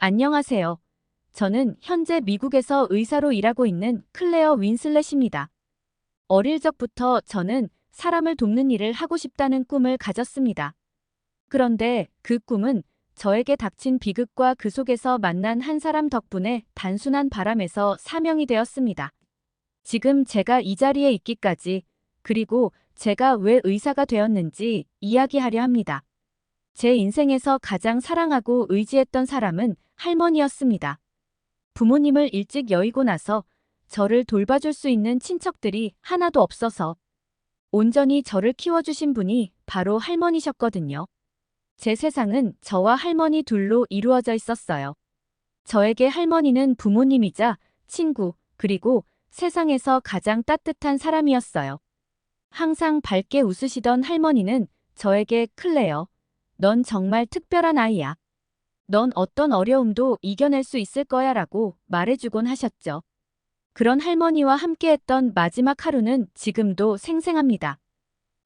안녕하세요. 저는 현재 미국에서 의사로 일하고 있는 클레어 윈슬렛입니다. 어릴 적부터 저는 사람을 돕는 일을 하고 싶다는 꿈을 가졌습니다. 그런데 그 꿈은 저에게 닥친 비극과 그 속에서 만난 한 사람 덕분에 단순한 바람에서 사명이 되었습니다. 지금 제가 이 자리에 있기까지, 그리고 제가 왜 의사가 되었는지 이야기하려 합니다. 제 인생에서 가장 사랑하고 의지했던 사람은 할머니였습니다. 부모님을 일찍 여의고 나서 저를 돌봐줄 수 있는 친척들이 하나도 없어서 온전히 저를 키워주신 분이 바로 할머니셨거든요. 제 세상은 저와 할머니 둘로 이루어져 있었어요. 저에게 할머니는 부모님이자 친구, 그리고 세상에서 가장 따뜻한 사람이었어요. 항상 밝게 웃으시던 할머니는 저에게 클레어, 넌 정말 특별한 아이야. 넌 어떤 어려움도 이겨낼 수 있을 거야 라고 말해주곤 하셨죠. 그런 할머니와 함께했던 마지막 하루는 지금도 생생합니다.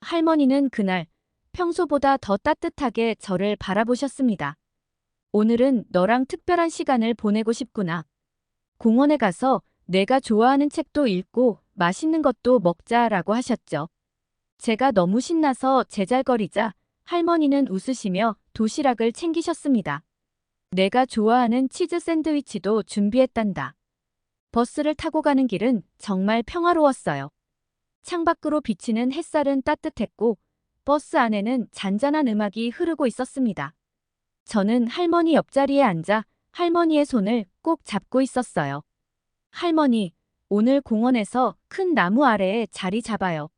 할머니는 그날 평소보다 더 따뜻하게 저를 바라보셨습니다. 오늘은 너랑 특별한 시간을 보내고 싶구나. 공원에 가서 내가 좋아하는 책도 읽고 맛있는 것도 먹자라고 하셨죠. 제가 너무 신나서 제잘거리자 할머니는 웃으시며 도시락을 챙기셨습니다. 내가 좋아하는 치즈 샌드위치도 준비했단다. 버스를 타고 가는 길은 정말 평화로웠어요. 창밖으로 비치는 햇살은 따뜻했고 버스 안에는 잔잔한 음악이 흐르고 있었습니다. 저는 할머니 옆자리에 앉아 할머니의 손을 꼭 잡고 있었어요. 할머니, 오늘 공원에서 큰 나무 아래에 자리 잡아요.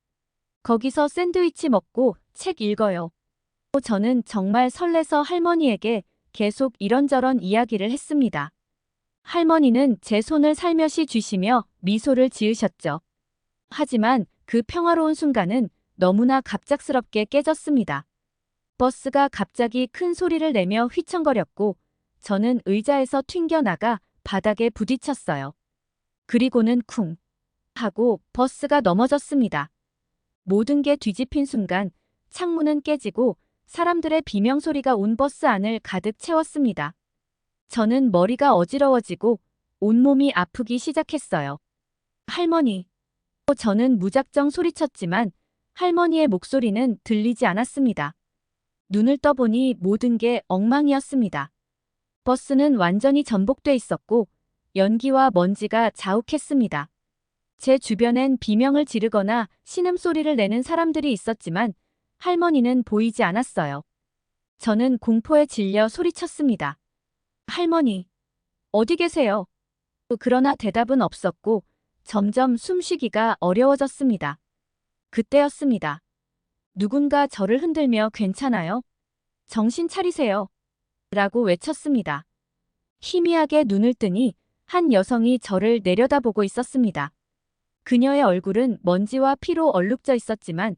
거기서 샌드위치 먹고 책 읽어요. 저는 정말 설레서 할머니에게 계속 이런저런 이야기를 했습니다. 할머니는 제 손을 살며시 쥐시며 미소를 지으셨죠. 하지만 그 평화로운 순간은 너무나 갑작스럽게 깨졌습니다. 버스가 갑자기 큰 소리를 내며 휘청거렸고 저는 의자에서 튕겨나가 바닥에 부딪혔어요. 그리고는 쿵 하고 버스가 넘어졌습니다. 모든 게 뒤집힌 순간 창문은 깨지고 사람들의 비명소리가 온 버스 안을 가득 채웠습니다. 저는 머리가 어지러워지고 온몸이 아프기 시작했어요. 할머니. 저는 무작정 소리쳤지만 할머니의 목소리는 들리지 않았습니다. 눈을 떠보니 모든 게 엉망이었습니다. 버스는 완전히 전복돼 있었고 연기와 먼지가 자욱했습니다. 제 주변엔 비명을 지르거나 신음소리를 내는 사람들이 있었지만 할머니는 보이지 않았어요. 저는 공포에 질려 소리쳤습니다. 할머니, 어디 계세요? 그러나 대답은 없었고 점점 숨쉬기가 어려워졌습니다. 그때였습니다. 누군가 저를 흔들며 괜찮아요? 정신 차리세요. 라고 외쳤습니다. 희미하게 눈을 뜨니 한 여성이 저를 내려다보고 있었습니다. 그녀의 얼굴은 먼지와 피로 얼룩져 있었지만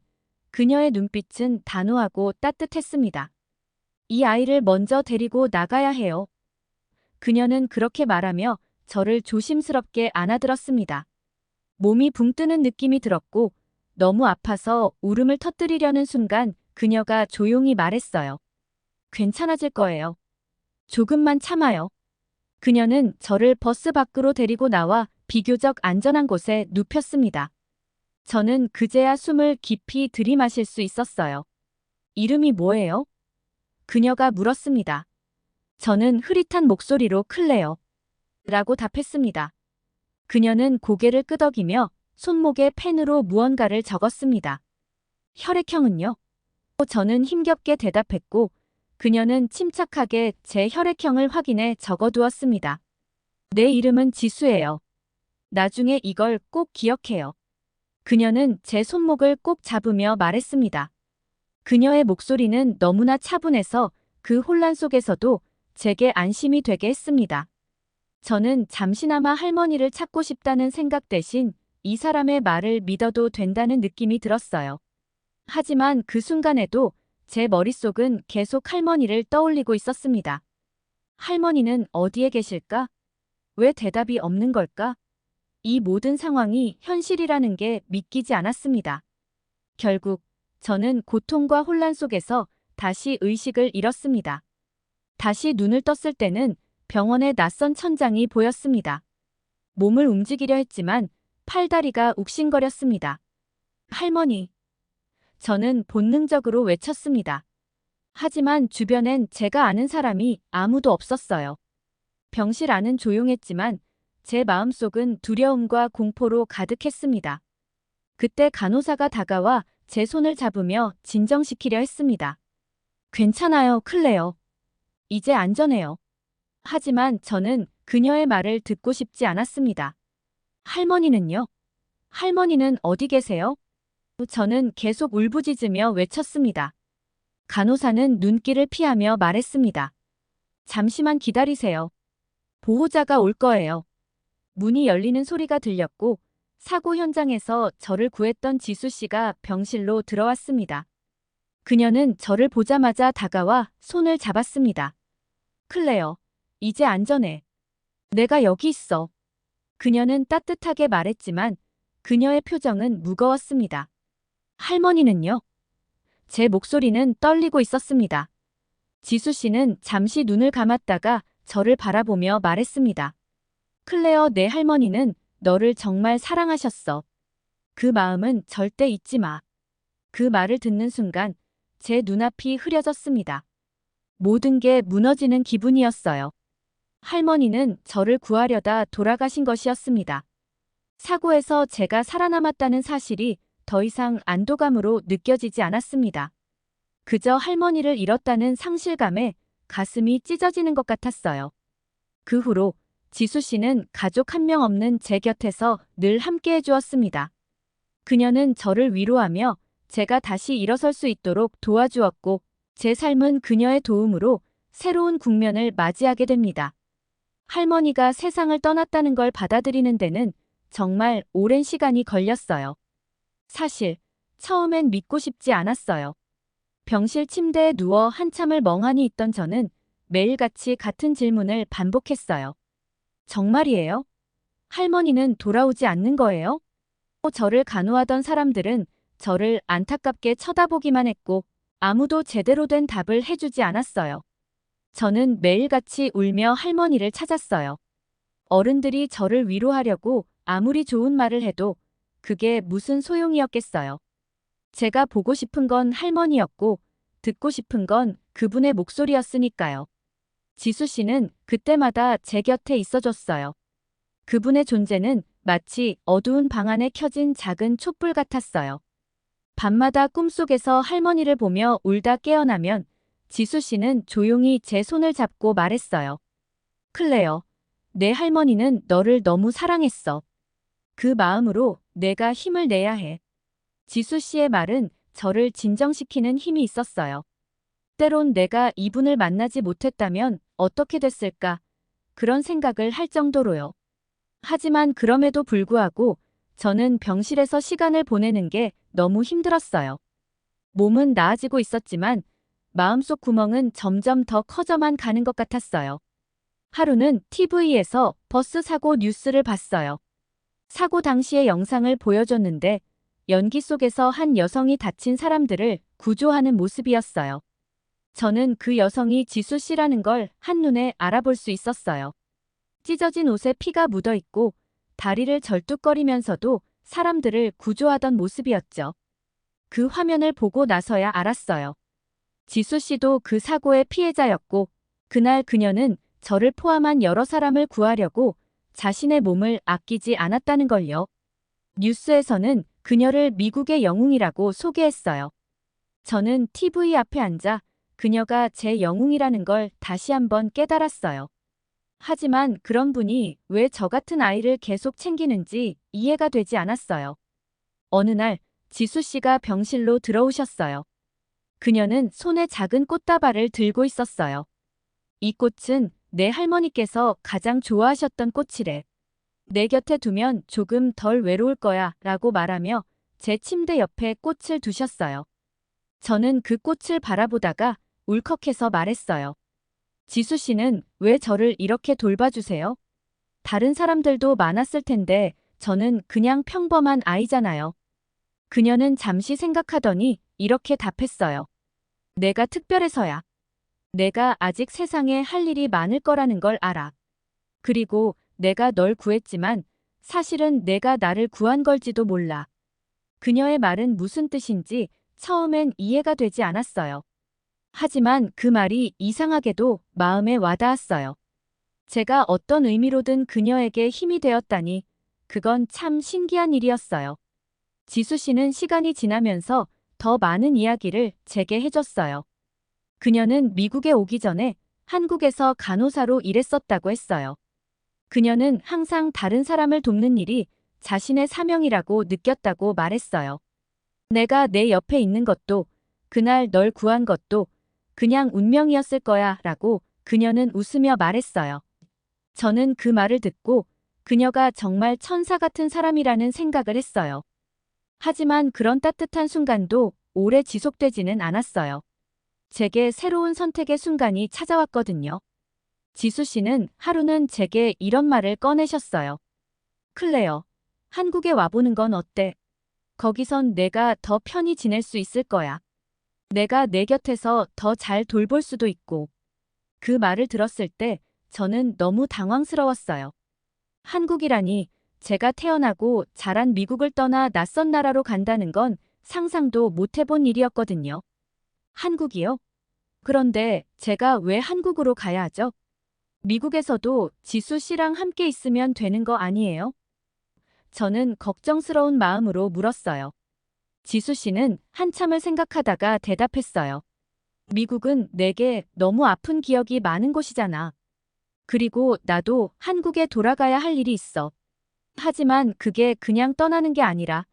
그녀의 눈빛은 단호하고 따뜻했습니다. 이 아이를 먼저 데리고 나가야 해요. 그녀는 그렇게 말하며 저를 조심스럽게 안아들었습니다. 몸이 붕 뜨는 느낌이 들었고 너무 아파서 울음을 터뜨리려는 순간 그녀가 조용히 말했어요. 괜찮아질 거예요. 조금만 참아요. 그녀는 저를 버스 밖으로 데리고 나와 비교적 안전한 곳에 눕혔습니다. 저는 그제야 숨을 깊이 들이마실 수 있었어요. 이름이 뭐예요? 그녀가 물었습니다. 저는 흐릿한 목소리로 클레어 라고 답했습니다. 그녀는 고개를 끄덕이며 손목에 펜으로 무언가를 적었습니다. 혈액형은요? 저는 힘겹게 대답했고 그녀는 침착하게 제 혈액형을 확인해 적어두었습니다. 내 이름은 지수예요. 나중에 이걸 꼭 기억해요. 그녀는 제 손목을 꼭 잡으며 말했습니다. 그녀의 목소리는 너무나 차분해서 그 혼란 속에서도 제게 안심이 되게 했습니다. 저는 잠시나마 할머니를 찾고 싶다는 생각 대신 이 사람의 말을 믿어도 된다는 느낌이 들었어요. 하지만 그 순간에도 제 머릿속은 계속 할머니를 떠올리고 있었습니다. 할머니는 어디에 계실까? 왜 대답이 없는 걸까? 이 모든 상황이 현실이라는 게 믿기지 않았습니다. 결국 저는 고통과 혼란 속에서 다시 의식을 잃었습니다. 다시 눈을 떴을 때는 병원의 낯선 천장이 보였습니다. 몸을 움직이려 했지만 팔다리가 욱신거렸습니다. 할머니. 저는 본능적으로 외쳤습니다. 하지만 주변엔 제가 아는 사람이 아무도 없었어요. 병실 안은 조용했지만 제 마음속은 두려움과 공포로 가득했습니다. 그때 간호사가 다가와 제 손을 잡으며 진정시키려 했습니다. 괜찮아요, 클레어. 이제 안전해요. 하지만 저는 그녀의 말을 듣고 싶지 않았습니다. 할머니는요? 할머니는 어디 계세요? 저는 계속 울부짖으며 외쳤습니다. 간호사는 눈길을 피하며 말했습니다. 잠시만 기다리세요. 보호자가 올 거예요. 문이 열리는 소리가 들렸고 사고 현장에서 저를 구했던 지수 씨가 병실로 들어왔습니다. 그녀는 저를 보자마자 다가와 손을 잡았습니다. 클레어, 이제 안전해. 내가 여기 있어. 그녀는 따뜻하게 말했지만 그녀의 표정은 무거웠습니다. 할머니는요? 제 목소리는 떨리고 있었습니다. 지수 씨는 잠시 눈을 감았다가 저를 바라보며 말했습니다. 클레어, 내 할머니는 너를 정말 사랑하셨어. 그 마음은 절대 잊지 마. 그 말을 듣는 순간 제 눈앞이 흐려졌습니다. 모든 게 무너지는 기분이었어요. 할머니는 저를 구하려다 돌아가신 것이었습니다. 사고에서 제가 살아남았다는 사실이 더 이상 안도감으로 느껴지지 않았습니다. 그저 할머니를 잃었다는 상실감에 가슴이 찢어지는 것 같았어요. 그 후로 지수 씨는 가족 한 명 없는 제 곁에서 늘 함께 해주었습니다. 그녀는 저를 위로하며 제가 다시 일어설 수 있도록 도와주었고 제 삶은 그녀의 도움으로 새로운 국면을 맞이하게 됩니다. 할머니가 세상을 떠났다는 걸 받아들이는 데는 정말 오랜 시간이 걸렸어요. 사실 처음엔 믿고 싶지 않았어요. 병실 침대에 누워 한참을 멍하니 있던 저는 매일같이 같은 질문을 반복했어요. 정말이에요? 할머니는 돌아오지 않는 거예요? 저를 간호하던 사람들은 저를 안타깝게 쳐다보기만 했고 아무도 제대로 된 답을 해주지 않았어요. 저는 매일같이 울며 할머니를 찾았어요. 어른들이 저를 위로하려고 아무리 좋은 말을 해도 그게 무슨 소용이었겠어요. 제가 보고 싶은 건 할머니였고 듣고 싶은 건 그분의 목소리였으니까요. 지수 씨는 그때마다 제 곁에 있어줬어요. 그분의 존재는 마치 어두운 방 안에 켜진 작은 촛불 같았어요. 밤마다 꿈속에서 할머니를 보며 울다 깨어나면 지수 씨는 조용히 제 손을 잡고 말했어요. 클레어, 내 할머니는 너를 너무 사랑했어. 그 마음으로 내가 힘을 내야 해. 지수 씨의 말은 저를 진정시키는 힘이 있었어요. 때론 내가 이분을 만나지 못했다면 어떻게 됐을까? 그런 생각을 할 정도로요. 하지만 그럼에도 불구하고 저는 병실에서 시간을 보내는 게 너무 힘들었어요. 몸은 나아지고 있었지만 마음속 구멍은 점점 더 커져만 가는 것 같았어요. 하루는 TV에서 버스 사고 뉴스를 봤어요. 사고 당시의 영상을 보여줬는데 연기 속에서 한 여성이 다친 사람들을 구조하는 모습이었어요. 저는 그 여성이 지수 씨라는 걸 한눈에 알아볼 수 있었어요. 찢어진 옷에 피가 묻어 있고 다리를 절뚝거리면서도 사람들을 구조하던 모습이었죠. 그 화면을 보고 나서야 알았어요. 지수 씨도 그 사고의 피해자였고 그날 그녀는 저를 포함한 여러 사람을 구하려고 자신의 몸을 아끼지 않았다는 걸요. 뉴스에서는 그녀를 미국의 영웅이라고 소개했어요. 저는 TV 앞에 앉아 그녀가 제 영웅이라는 걸 다시 한번 깨달았어요. 하지만 그런 분이 왜 저 같은 아이를 계속 챙기는지 이해가 되지 않았어요. 어느 날 지수 씨가 병실로 들어오셨어요. 그녀는 손에 작은 꽃다발을 들고 있었어요. 이 꽃은 내 할머니께서 가장 좋아하셨던 꽃이래. 내 곁에 두면 조금 덜 외로울 거야 라고 말하며 제 침대 옆에 꽃을 두셨어요. 저는 그 꽃을 바라보다가 울컥해서 말했어요. 지수 씨는 왜 저를 이렇게 돌봐주세요? 다른 사람들도 많았을 텐데 저는 그냥 평범한 아이잖아요. 그녀는 잠시 생각하더니 이렇게 답했어요. 내가 특별해서야. 내가 아직 세상에 할 일이 많을 거라는 걸 알아. 그리고 내가 널 구했지만 사실은 내가 나를 구한 걸지도 몰라. 그녀의 말은 무슨 뜻인지 처음엔 이해가 되지 않았어요. 하지만 그 말이 이상하게도 마음에 와닿았어요. 제가 어떤 의미로든 그녀에게 힘이 되었다니 그건 참 신기한 일이었어요. 지수 씨는 시간이 지나면서 더 많은 이야기를 제게 해줬어요. 그녀는 미국에 오기 전에 한국에서 간호사로 일했었다고 했어요. 그녀는 항상 다른 사람을 돕는 일이 자신의 사명이라고 느꼈다고 말했어요. 내가 내 옆에 있는 것도, 그날 널 구한 것도 그냥 운명이었을 거야 라고 그녀는 웃으며 말했어요. 저는 그 말을 듣고 그녀가 정말 천사 같은 사람이라는 생각을 했어요. 하지만 그런 따뜻한 순간도 오래 지속되지는 않았어요. 제게 새로운 선택의 순간이 찾아왔거든요. 지수 씨는 하루는 제게 이런 말을 꺼내셨어요. 클레어, 한국에 와보는 건 어때? 거기선 내가 더 편히 지낼 수 있을 거야. 내가 내 곁에서 더 잘 돌볼 수도 있고. 그 말을 들었을 때 저는 너무 당황스러웠어요. 한국이라니, 제가 태어나고 자란 미국을 떠나 낯선 나라로 간다는 건 상상도 못 해본 일이었거든요. 한국이요? 그런데 제가 왜 한국으로 가야 하죠? 미국에서도 지수 씨랑 함께 있으면 되는 거 아니에요? 저는 걱정스러운 마음으로 물었어요. 지수 씨는 한참을 생각하다가 대답했어요. 미국은 내게 너무 아픈 기억이 많은 곳이잖아. 그리고 나도 한국에 돌아가야 할 일이 있어. 하지만 그게 그냥 떠나는 게 아니라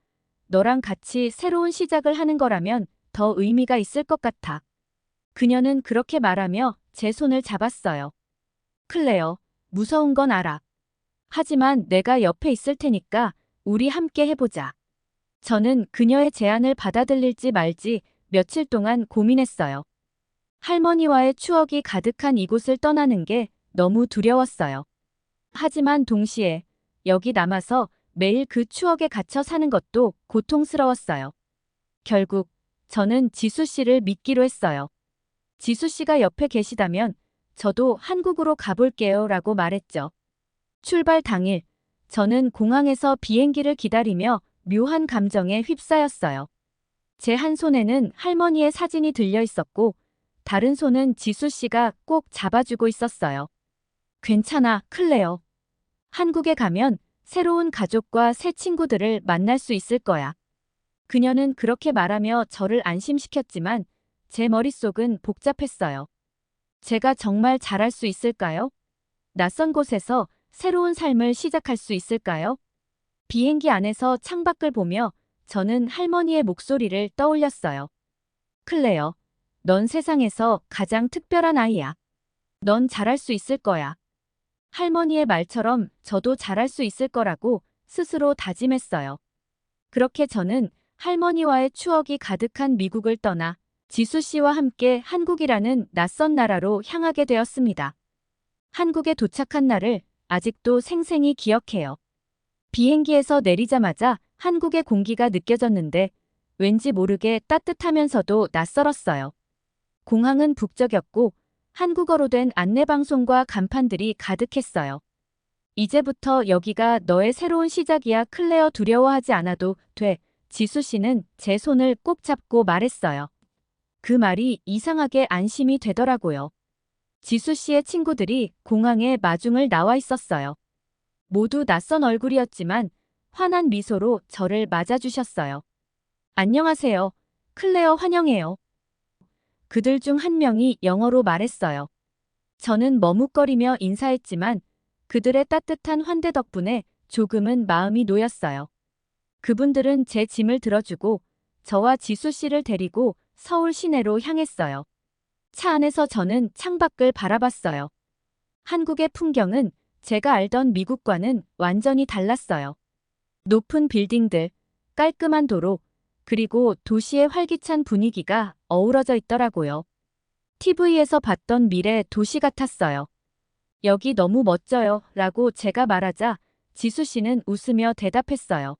너랑 같이 새로운 시작을 하는 거라면 더 의미가 있을 것 같아. 그녀는 그렇게 말하며 제 손을 잡았어요. 클레어, 무서운 건 알아. 하지만 내가 옆에 있을 테니까 우리 함께 해보자. 저는 그녀의 제안을 받아들일지 말지 며칠 동안 고민했어요. 할머니와의 추억이 가득한 이곳을 떠나는 게 너무 두려웠어요. 하지만 동시에 여기 남아서 매일 그 추억에 갇혀 사는 것도 고통스러웠어요. 결국 저는 지수 씨를 믿기로 했어요. 지수 씨가 옆에 계시다면 저도 한국으로 가볼게요 라고 말했죠. 출발 당일 저는 공항에서 비행기를 기다리며 묘한 감정에 휩싸였어요. 제 한 손에는 할머니의 사진이 들려 있었고 다른 손은 지수 씨가 꼭 잡아주고 있었어요. 괜찮아, 클레어. 한국에 가면 새로운 가족과 새 친구들을 만날 수 있을 거야. 그녀는 그렇게 말하며 저를 안심시켰지만 제 머릿속은 복잡했어요. 제가 정말 잘할 수 있을까요? 낯선 곳에서 새로운 삶을 시작할 수 있을까요? 비행기 안에서 창밖을 보며 저는 할머니의 목소리를 떠올렸어요. 클레어, 넌 세상에서 가장 특별한 아이야. 넌 잘할 수 있을 거야. 할머니의 말처럼 저도 잘할 수 있을 거라고 스스로 다짐했어요. 그렇게 저는 할머니와의 추억이 가득한 미국을 떠나 지수 씨와 함께 한국이라는 낯선 나라로 향하게 되었습니다. 한국에 도착한 날을 아직도 생생히 기억해요. 비행기에서 내리자마자 한국의 공기가 느껴졌는데 왠지 모르게 따뜻하면서도 낯설었어요. 공항은 북적였고 한국어로 된 안내방송과 간판들이 가득했어요. 이제부터 여기가 너의 새로운 시작이야. 클레어, 두려워하지 않아도 돼. 지수 씨는 제 손을 꼭 잡고 말했어요. 그 말이 이상하게 안심이 되더라고요. 지수 씨의 친구들이 공항에 마중을 나와 있었어요. 모두 낯선 얼굴이었지만 환한 미소로 저를 맞아주셨어요. 안녕하세요. 클레어, 환영해요. 그들 중 한 명이 영어로 말했어요. 저는 머뭇거리며 인사했지만 그들의 따뜻한 환대 덕분에 조금은 마음이 놓였어요. 그분들은 제 짐을 들어주고 저와 지수 씨를 데리고 서울 시내로 향했어요. 차 안에서 저는 창밖을 바라봤어요. 한국의 풍경은 제가 알던 미국과는 완전히 달랐어요. 높은 빌딩들, 깔끔한 도로, 그리고 도시의 활기찬 분위기가 어우러져 있더라고요. TV에서 봤던 미래 도시 같았어요. 여기 너무 멋져요 라고 제가 말하자 지수 씨는 웃으며 대답했어요.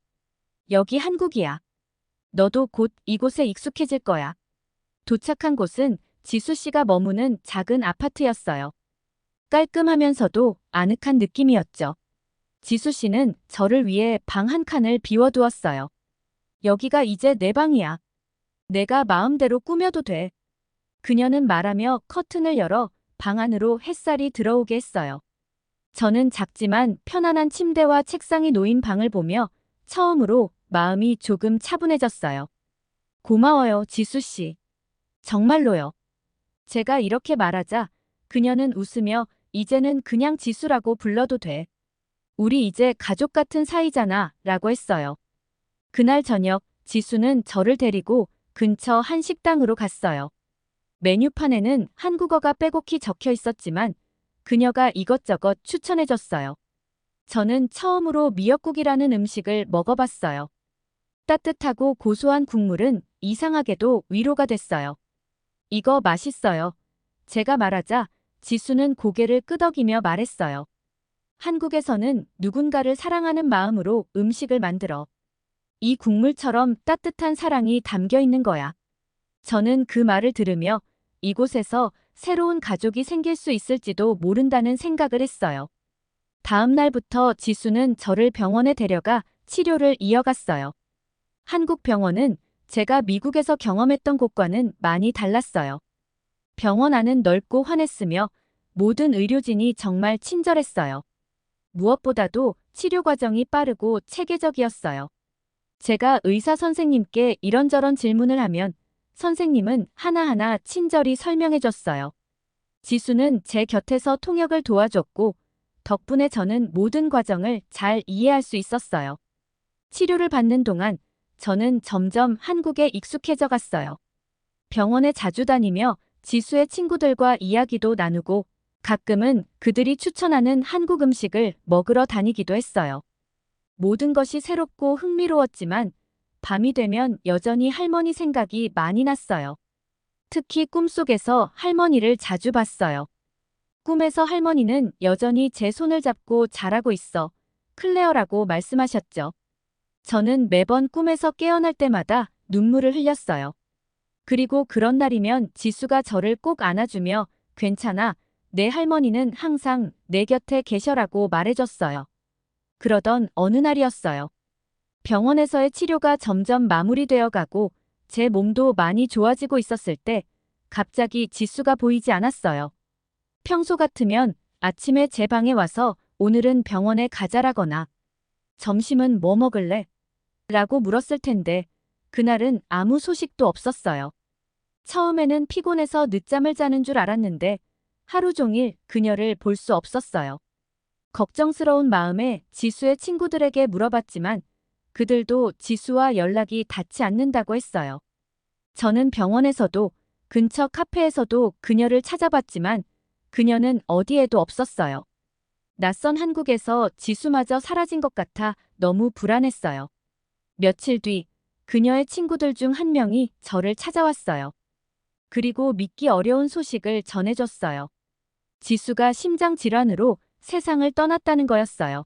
여기 한국이야. 너도 곧 이곳에 익숙해질 거야. 도착한 곳은 지수 씨가 머무는 작은 아파트였어요. 깔끔하면서도 아늑한 느낌이었죠. 지수 씨는 저를 위해 방 한 칸을 비워두었어요. 여기가 이제 내 방이야. 내가 마음대로 꾸며도 돼. 그녀는 말하며 커튼을 열어 방 안으로 햇살이 들어오게 했어요. 저는 작지만 편안한 침대와 책상이 놓인 방을 보며 처음으로 마음이 조금 차분해졌어요. 고마워요, 지수 씨. 정말로요. 제가 이렇게 말하자 그녀는 웃으며 이제는 그냥 지수라고 불러도 돼. 우리 이제 가족 같은 사이잖아 라고 했어요. 그날 저녁 지수는 저를 데리고 근처 한 식당으로 갔어요. 메뉴판에는 한국어가 빼곡히 적혀 있었지만 그녀가 이것저것 추천해줬어요. 저는 처음으로 미역국이라는 음식을 먹어봤어요. 따뜻하고 고소한 국물은 이상하게도 위로가 됐어요. 이거 맛있어요. 제가 말하자 지수는 고개를 끄덕이며 말했어요. 한국에서는 누군가를 사랑하는 마음으로 음식을 만들어. 이 국물처럼 따뜻한 사랑이 담겨 있는 거야. 저는 그 말을 들으며 이곳에서 새로운 가족이 생길 수 있을지도 모른다는 생각을 했어요. 다음 날부터 지수는 저를 병원에 데려가 치료를 이어갔어요. 한국 병원은 제가 미국에서 경험했던 곳과는 많이 달랐어요. 병원 안은 넓고 환했으며 모든 의료진이 정말 친절했어요. 무엇보다도 치료 과정이 빠르고 체계적이었어요. 제가 의사 선생님께 이런저런 질문을 하면 선생님은 하나하나 친절히 설명해줬어요. 지수는 제 곁에서 통역을 도와줬고 덕분에 저는 모든 과정을 잘 이해할 수 있었어요. 치료를 받는 동안 저는 점점 한국에 익숙해져 갔어요. 병원에 자주 다니며 지수의 친구들과 이야기도 나누고 가끔은 그들이 추천하는 한국 음식을 먹으러 다니기도 했어요. 모든 것이 새롭고 흥미로웠지만 밤이 되면 여전히 할머니 생각이 많이 났어요. 특히 꿈속에서 할머니를 자주 봤어요. 꿈에서 할머니는 여전히 제 손을 잡고 잘하고 있어. 클레어라고 말씀하셨죠. 저는 매번 꿈에서 깨어날 때마다 눈물을 흘렸어요. 그리고 그런 날이면 지수가 저를 꼭 안아주며 괜찮아, 내 할머니는 항상 내 곁에 계셔라고 말해줬어요. 그러던 어느 날이었어요. 병원에서의 치료가 점점 마무리되어 가고 제 몸도 많이 좋아지고 있었을 때 갑자기 지수가 보이지 않았어요. 평소 같으면 아침에 제 방에 와서 오늘은 병원에 가자라거나 점심은 뭐 먹을래? 라고 물었을 텐데 그날은 아무 소식도 없었어요. 처음에는 피곤해서 늦잠을 자는 줄 알았는데 하루 종일 그녀를 볼 수 없었어요. 걱정스러운 마음에 지수의 친구들에게 물어봤지만 그들도 지수와 연락이 닿지 않는다고 했어요. 저는 병원에서도 근처 카페에서도 그녀를 찾아봤지만 그녀는 어디에도 없었어요. 낯선 한국에서 지수마저 사라진 것 같아 너무 불안했어요. 며칠 뒤 그녀의 친구들 중 한 명이 저를 찾아왔어요. 그리고 믿기 어려운 소식을 전해줬어요. 지수가 심장 질환으로 세상을 떠났다는 거였어요.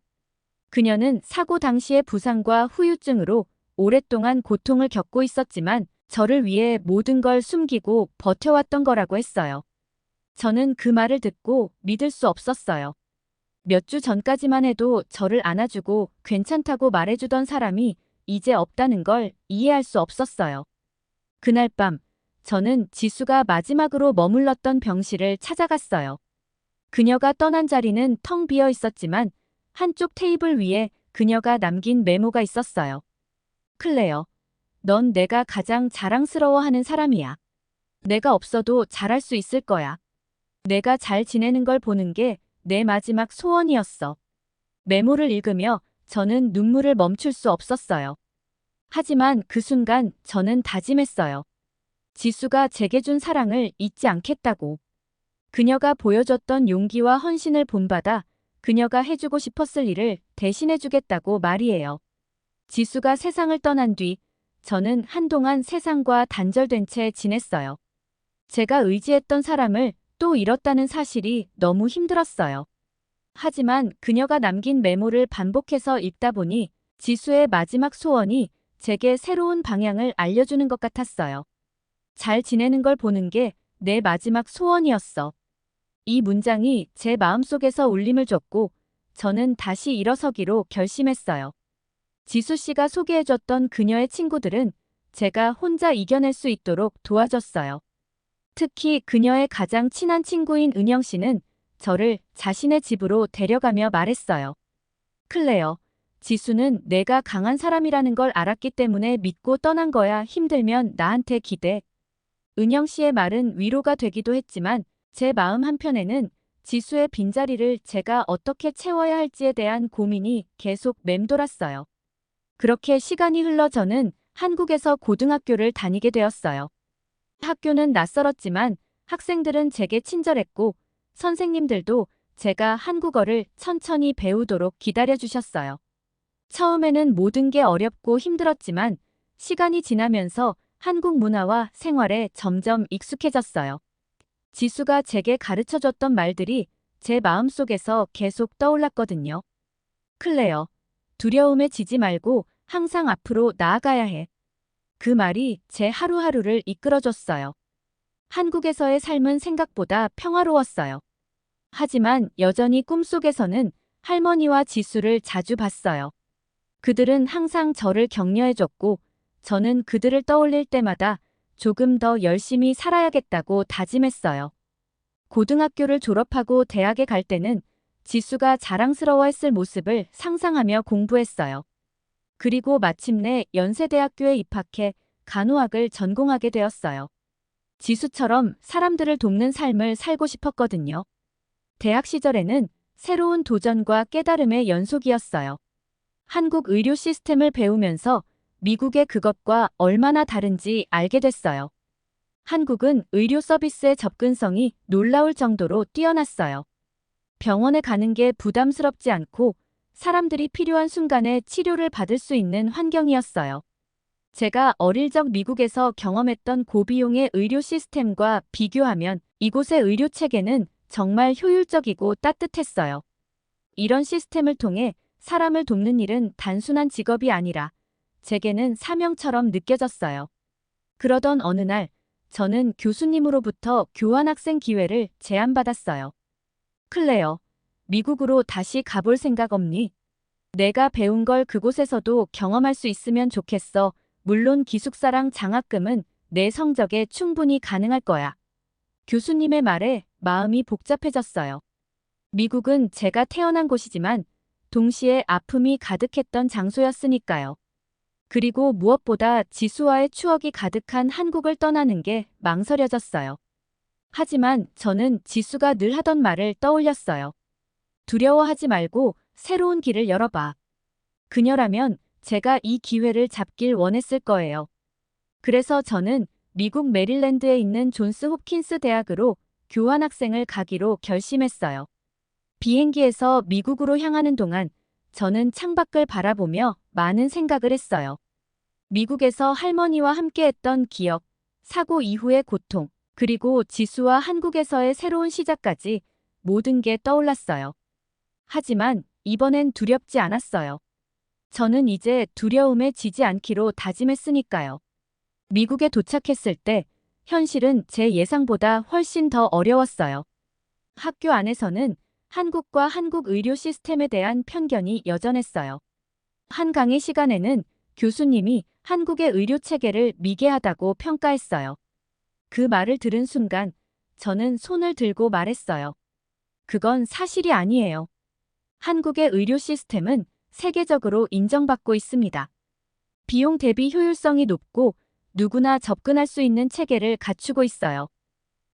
그녀는 사고 당시의 부상과 후유증으로 오랫동안 고통을 겪고 있었지만 저를 위해 모든 걸 숨기고 버텨왔던 거라고 했어요. 저는 그 말을 듣고 믿을 수 없었어요. 몇 주 전까지만 해도 저를 안아주고 괜찮다고 말해주던 사람이 이제 없다는 걸 이해할 수 없었어요. 그날 밤 저는 지수가 마지막으로 머물렀던 병실을 찾아갔어요. 그녀가 떠난 자리는 텅 비어 있었지만 한쪽 테이블 위에 그녀가 남긴 메모가 있었어요. 클레어, 넌 내가 가장 자랑스러워하는 사람이야. 내가 없어도 잘할 수 있을 거야. 내가 잘 지내는 걸 보는 게 내 마지막 소원이었어. 메모를 읽으며 저는 눈물을 멈출 수 없었어요. 하지만 그 순간 저는 다짐했어요. 지수가 제게 준 사랑을 잊지 않겠다고. 그녀가 보여줬던 용기와 헌신을 본받아 그녀가 해주고 싶었을 일을 대신해주겠다고 말이에요. 지수가 세상을 떠난 뒤 저는 한동안 세상과 단절된 채 지냈어요. 제가 의지했던 사람을 또 잃었다는 사실이 너무 힘들었어요. 하지만 그녀가 남긴 메모를 반복해서 읽다 보니 지수의 마지막 소원이 제게 새로운 방향을 알려주는 것 같았어요. 잘 지내는 걸 보는 게 내 마지막 소원이었어. 이 문장이 제 마음속에서 울림을 줬고 저는 다시 일어서기로 결심했어요. 지수 씨가 소개해줬던 그녀의 친구들은 제가 혼자 이겨낼 수 있도록 도와줬어요. 특히 그녀의 가장 친한 친구인 은영 씨는 저를 자신의 집으로 데려가며 말했어요. 클레어, 지수는 내가 강한 사람이라는 걸 알았기 때문에 믿고 떠난 거야. 힘들면 나한테 기대. 은영 씨의 말은 위로가 되기도 했지만 제 마음 한편에는 지수의 빈자리를 제가 어떻게 채워야 할지에 대한 고민이 계속 맴돌았어요. 그렇게 시간이 흘러 저는 한국에서 고등학교를 다니게 되었어요. 학교는 낯설었지만 학생들은 제게 친절했고 선생님들도 제가 한국어를 천천히 배우도록 기다려주셨어요. 처음에는 모든 게 어렵고 힘들었지만 시간이 지나면서 한국 문화와 생활에 점점 익숙해졌어요. 지수가 제게 가르쳐줬던 말들이 제 마음속에서 계속 떠올랐거든요. 클레어, 두려움에 지지 말고 항상 앞으로 나아가야 해. 그 말이 제 하루하루를 이끌어줬어요. 한국에서의 삶은 생각보다 평화로웠어요. 하지만 여전히 꿈속에서는 할머니와 지수를 자주 봤어요. 그들은 항상 저를 격려해줬고 저는 그들을 떠올릴 때마다 조금 더 열심히 살아야겠다고 다짐했어요. 고등학교를 졸업하고 대학에 갈 때는 지수가 자랑스러워했을 모습을 상상하며 공부했어요. 그리고 마침내 연세대학교에 입학해 간호학을 전공하게 되었어요. 지수처럼 사람들을 돕는 삶을 살고 싶었거든요. 대학 시절에는 새로운 도전과 깨달음의 연속이었어요. 한국 의료 시스템을 배우면서 미국의 그것과 얼마나 다른지 알게 됐어요. 한국은 의료 서비스의 접근성이 놀라울 정도로 뛰어났어요. 병원에 가는 게 부담스럽지 않고 사람들이 필요한 순간에 치료를 받을 수 있는 환경이었어요. 제가 어릴 적 미국에서 경험했던 고비용의 의료 시스템과 비교하면 이곳의 의료 체계는 정말 효율적이고 따뜻했어요. 이런 시스템을 통해 사람을 돕는 일은 단순한 직업이 아니라 제게는 사명처럼 느껴졌어요. 그러던 어느 날 저는 교수님으로부터 교환학생 기회를 제안받았어요. 클레어, 미국으로 다시 가볼 생각 없니? 내가 배운 걸 그곳에서도 경험할 수 있으면 좋겠어. 물론 기숙사랑 장학금은 내 성적에 충분히 가능할 거야. 교수님의 말에 마음이 복잡해졌어요. 미국은 제가 태어난 곳이지만 동시에 아픔이 가득했던 장소였으니까요. 그리고 무엇보다 지수와의 추억이 가득한 한국을 떠나는 게 망설여졌어요. 하지만 저는 지수가 늘 하던 말을 떠올렸어요. 두려워하지 말고 새로운 길을 열어봐. 그녀라면 제가 이 기회를 잡길 원했을 거예요. 그래서 저는 미국 메릴랜드에 있는 존스 홉킨스 대학으로 교환학생을 가기로 결심했어요. 비행기에서 미국으로 향하는 동안 저는 창밖을 바라보며 많은 생각을 했어요. 미국에서 할머니와 함께했던 기억, 사고 이후의 고통, 그리고 지수와 한국에서의 새로운 시작까지 모든 게 떠올랐어요. 하지만 이번엔 두렵지 않았어요. 저는 이제 두려움에 지지 않기로 다짐했으니까요. 미국에 도착했을 때 현실은 제 예상보다 훨씬 더 어려웠어요. 학교 안에서는 한국과 한국 의료 시스템에 대한 편견이 여전했어요. 한 강의 시간에는 교수님이 한국의 의료 체계를 미개하다고 평가했어요. 그 말을 들은 순간 저는 손을 들고 말했어요. 그건 사실이 아니에요. 한국의 의료 시스템은 세계적으로 인정받고 있습니다. 비용 대비 효율성이 높고 누구나 접근할 수 있는 체계를 갖추고 있어요.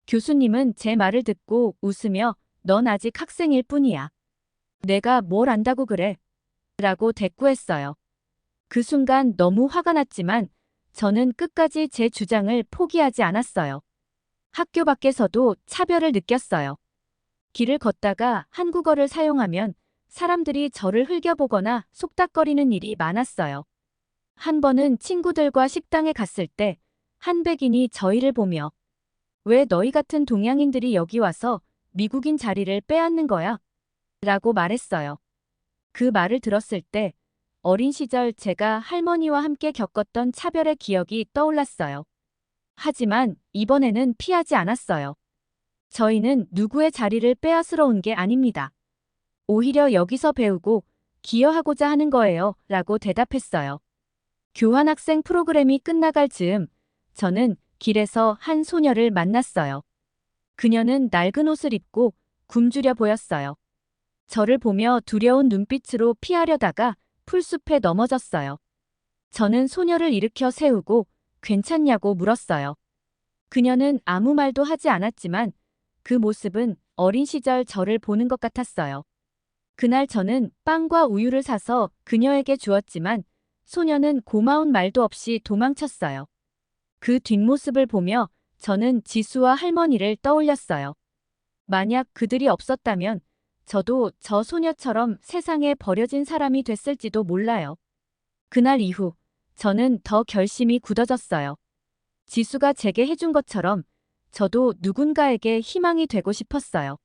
교수님은 제 말을 듣고 웃으며 넌 아직 학생일 뿐이야. 내가 뭘 안다고 그래? 라고 대꾸했어요. 그 순간 너무 화가 났지만 저는 끝까지 제 주장을 포기하지 않았어요. 학교 밖에서도 차별을 느꼈어요. 길을 걷다가 한국어를 사용하면 사람들이 저를 흘겨보거나 속닥거리는 일이 많았어요. 한 번은 친구들과 식당에 갔을 때 한 백인이 저희를 보며 왜 너희 같은 동양인들이 여기 와서 미국인 자리를 빼앗는 거야? 라고 말했어요. 그 말을 들었을 때 어린 시절 제가 할머니와 함께 겪었던 차별의 기억이 떠올랐어요. 하지만 이번에는 피하지 않았어요. 저희는 누구의 자리를 빼앗으러 온 게 아닙니다. 오히려 여기서 배우고 기여하고자 하는 거예요. 라고 대답했어요. 교환학생 프로그램이 끝나갈 즈음 저는 길에서 한 소녀를 만났어요. 그녀는 낡은 옷을 입고 굶주려 보였어요. 저를 보며 두려운 눈빛으로 피하려다가 풀숲에 넘어졌어요. 저는 소녀를 일으켜 세우고 괜찮냐고 물었어요. 그녀는 아무 말도 하지 않았지만 그 모습은 어린 시절 저를 보는 것 같았어요. 그날 저는 빵과 우유를 사서 그녀에게 주었지만 소녀는 고마운 말도 없이 도망쳤어요. 그 뒷모습을 보며 저는 지수와 할머니를 떠올렸어요. 만약 그들이 없었다면 저도 저 소녀처럼 세상에 버려진 사람이 됐을지도 몰라요. 그날 이후 저는 더 결심이 굳어졌어요. 지수가 제게 해준 것처럼 저도 누군가에게 희망이 되고 싶었어요.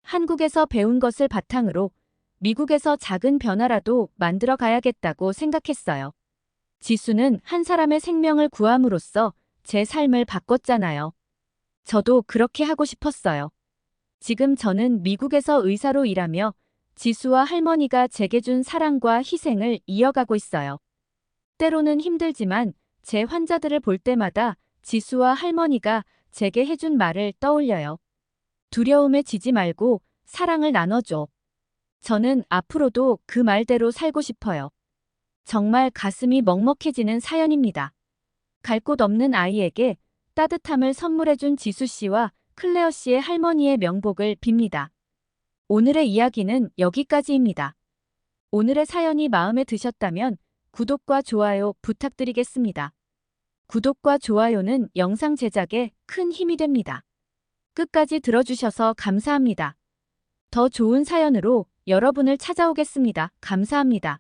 한국에서 배운 것을 바탕으로 미국에서 작은 변화라도 만들어 가야겠다고 생각했어요. 지수는 한 사람의 생명을 구함으로써 제 삶을 바꿨잖아요. 저도 그렇게 하고 싶었어요. 지금 저는 미국에서 의사로 일하며 지수와 할머니가 제게 준 사랑과 희생을 이어가고 있어요. 때로는 힘들지만 제 환자들을 볼 때마다 지수와 할머니가 제게 해준 말을 떠올려요. 두려움에 지지 말고 사랑을 나눠줘. 저는 앞으로도 그 말대로 살고 싶어요. 정말 가슴이 먹먹해지는 사연입니다. 갈 곳 없는 아이에게 따뜻함을 선물해준 지수 씨와 클레어 씨의 할머니의 명복을 빕니다. 오늘의 이야기는 여기까지입니다. 오늘의 사연이 마음에 드셨다면 구독과 좋아요 부탁드리겠습니다. 구독과 좋아요는 영상 제작에 큰 힘이 됩니다. 끝까지 들어주셔서 감사합니다. 더 좋은 사연으로 여러분을 찾아오겠습니다. 감사합니다.